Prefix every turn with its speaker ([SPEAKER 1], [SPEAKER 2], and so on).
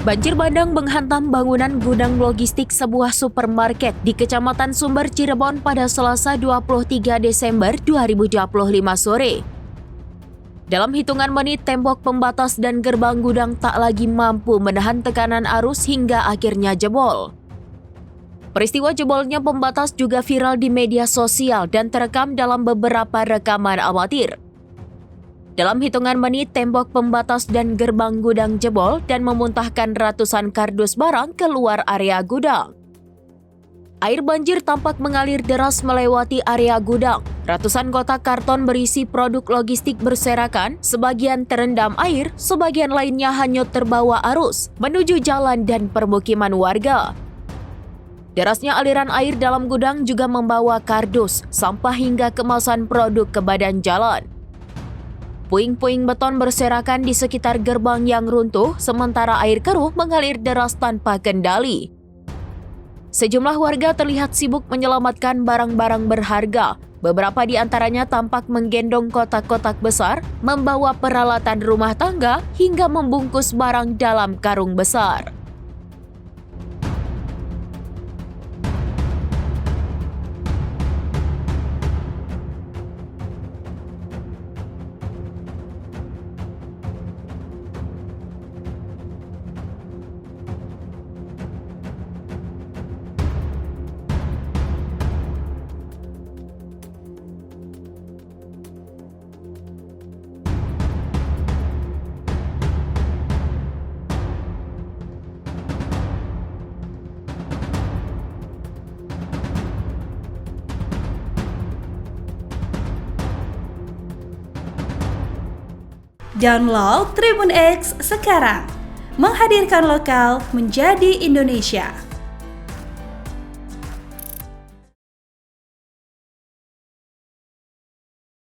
[SPEAKER 1] Banjir bandang menghantam bangunan gudang logistik sebuah supermarket di Kecamatan Sumber, Cirebon pada Selasa 23 Desember 2025 sore. Dalam hitungan menit, tembok pembatas dan gerbang gudang tak lagi mampu menahan tekanan arus hingga akhirnya jebol. Peristiwa jebolnya pembatas juga viral di media sosial dan terekam dalam beberapa rekaman amatir. Dalam hitungan menit, tembok pembatas dan gerbang gudang jebol dan memuntahkan ratusan kardus barang keluar area gudang. Air banjir tampak mengalir deras melewati area gudang. Ratusan kotak karton berisi produk logistik berserakan, sebagian terendam air, sebagian lainnya hanyut terbawa arus menuju jalan dan permukiman warga. Derasnya aliran air dalam gudang juga membawa kardus, sampah hingga kemasan produk ke badan jalan. Puing-puing beton berserakan di sekitar gerbang yang runtuh, sementara air keruh mengalir deras tanpa kendali. Sejumlah warga terlihat sibuk menyelamatkan barang-barang berharga. Beberapa di antaranya tampak menggendong kotak-kotak besar, membawa peralatan rumah tangga, hingga membungkus barang dalam karung besar.
[SPEAKER 2] Download Tribun X sekarang, menghadirkan lokal menjadi Indonesia.